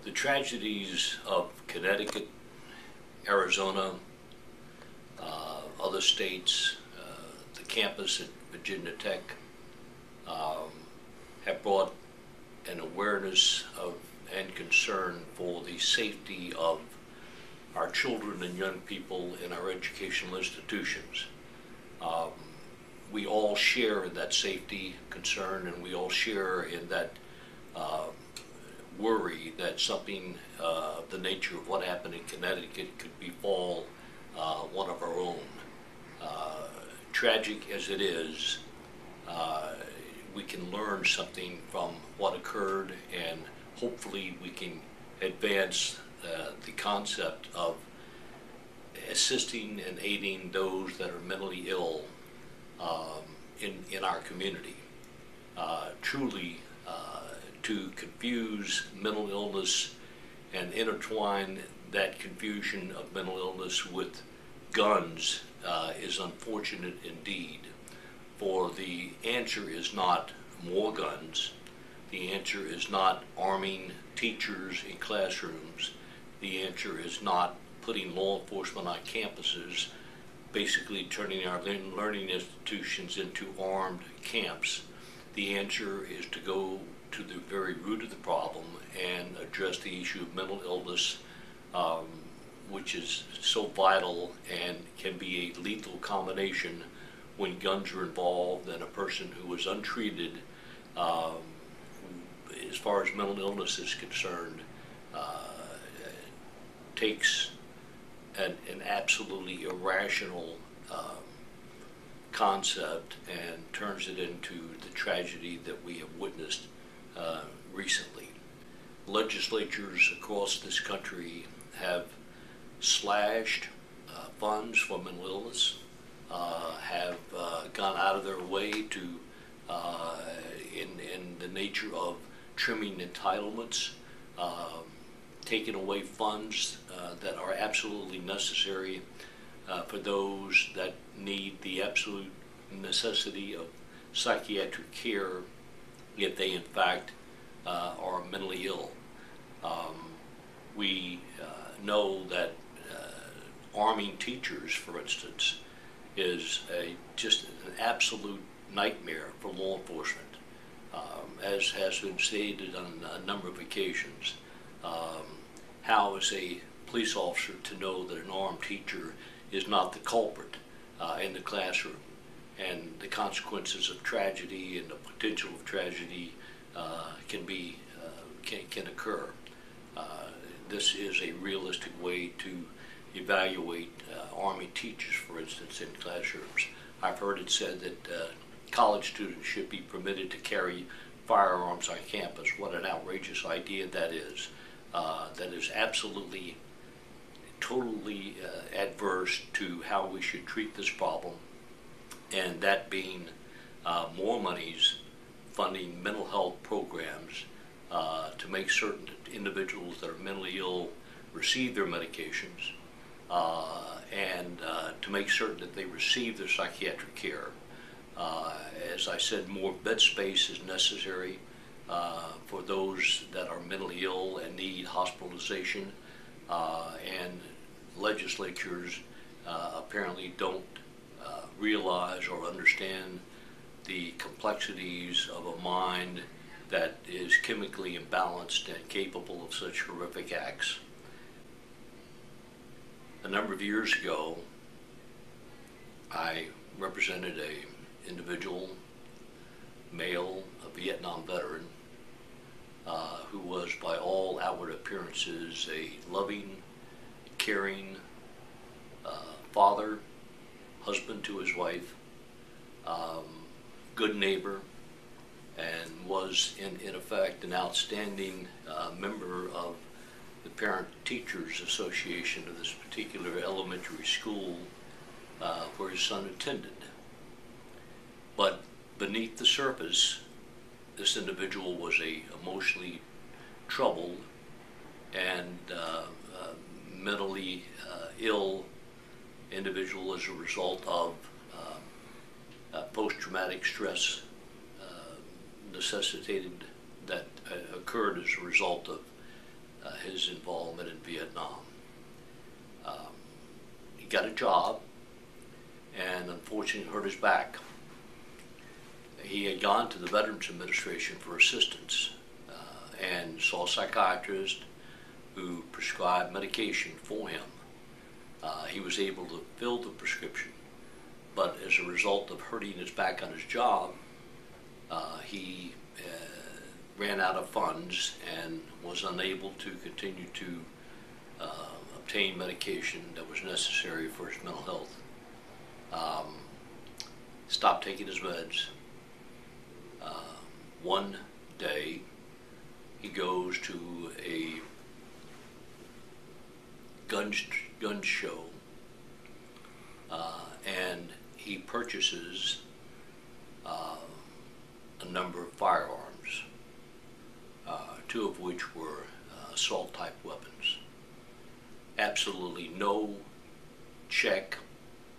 The tragedies of Connecticut, Arizona, other states, the campus at Virginia Tech, um, have brought an awareness of and concern for the safety of our children and young people in our educational institutions. Um, we all share in that safety concern, and we all share in that uh, worry that something of the nature of what happened in Connecticut could befall one of our own. Tragic as it is, uh, we can learn something from what occurred, and hopefully we can advance the concept of assisting and aiding those that are mentally ill in our community. Truly, to confuse mental illness and intertwine that confusion of mental illness with guns is unfortunate indeed. For the answer is not more guns. The answer is not arming teachers in classrooms. The answer is not putting law enforcement on campuses, basically turning our learning institutions into armed camps. The answer is to go to the very root of the problem and address the issue of mental illness, which is so vital and can be a lethal combination when guns are involved, and a person who is untreated, as far as mental illness is concerned, takes an absolutely irrational concept and turns it into the tragedy that we have witnessed recently. Legislatures across this country have slashed funds for mental illness, have gone out of their way to, in the nature of trimming entitlements, taking away funds that are absolutely necessary for those that need the absolute necessity of psychiatric care if they in fact are mentally ill. We know that arming teachers, for instance, is just an absolute nightmare for law enforcement, as has been stated on a number of occasions. How is a police officer to know that an armed teacher is not the culprit in the classroom, and the consequences of tragedy and the potential of tragedy can occur. This is a realistic way to evaluate arming teachers, for instance, in classrooms. I've heard it said that college students should be permitted to carry firearms on campus. What an outrageous idea that is. That is absolutely, totally adverse to how we should treat this problem, and that being more monies funding mental health programs to make certain that individuals that are mentally ill receive their medications, and to make certain that they receive their psychiatric care. As I said, more bed space is necessary for those that are mentally ill and need hospitalization, and legislatures apparently don't realize or understand the complexities of a mind that is chemically imbalanced and capable of such horrific acts. A number of years ago, I represented an individual, male, a Vietnam veteran, who was by all outward appearances a loving, caring father, husband to his wife, good neighbor, and was in effect an outstanding member of the Parent Teachers Association of this particular elementary school where his son attended. But beneath the surface, this individual was a emotionally troubled and mentally ill individual as a result of post-traumatic stress occurred as a result of his involvement in Vietnam. He got a job and unfortunately hurt his back. He had gone to the Veterans Administration for assistance and saw a psychiatrist who prescribed medication for him. He was able to fill the prescription, but as a result of hurting his back on his job, he ran out of funds and was unable to continue to obtain medication that was necessary for his mental health. Stopped taking his meds. One day, he goes to a gun show, and he purchases a number of firearms, two of which were assault-type weapons. Absolutely no check,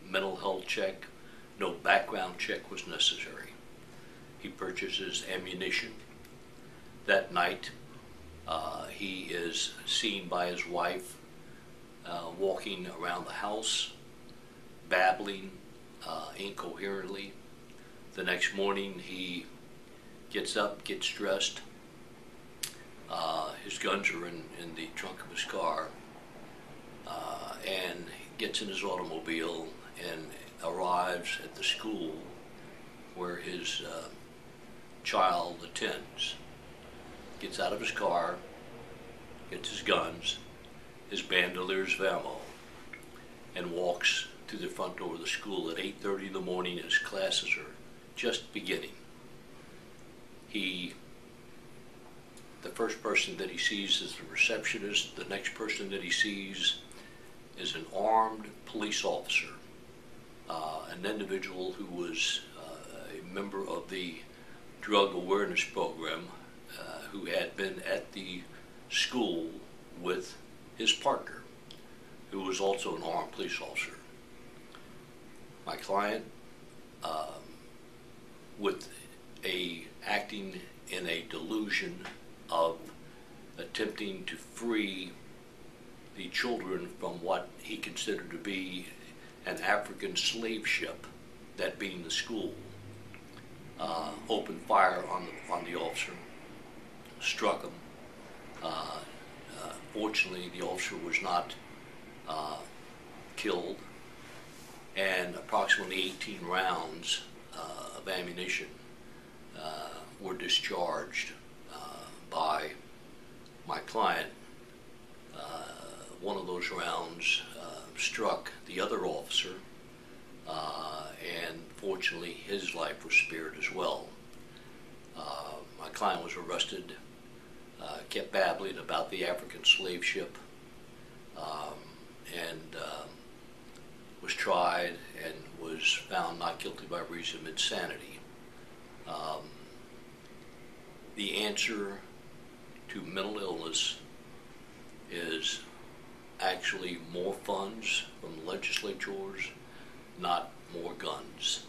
mental health check, no background check was necessary. He purchases ammunition. That night, he is seen by his wife walking around the house, babbling incoherently. The next morning, he gets up, gets dressed. His guns are in the trunk of his car, and gets in his automobile and arrives at the school where his child attends. Gets out of his car, gets his guns, his bandoliers of ammo, and walks to the front door of the school at 8:30 in the morning as classes are just beginning. The first person that he sees is the receptionist. The next person that he sees is an armed police officer, an individual who was a member of the drug awareness program, who had been at the school with his partner, who was also an armed police officer. My client, acting in a delusion of attempting to free the children from what he considered to be an African slave ship, that being the school, opened fire on the officer, struck him. Fortunately, the officer was not killed, and approximately 18 rounds of ammunition were discharged by my client. One of those rounds struck the other officer, and fortunately his life was spared as well. My client was arrested, kept babbling about the African slave ship, and was tried and was found not guilty by reason of insanity. The answer to mental illness is actually more funds from legislatures, not more guns.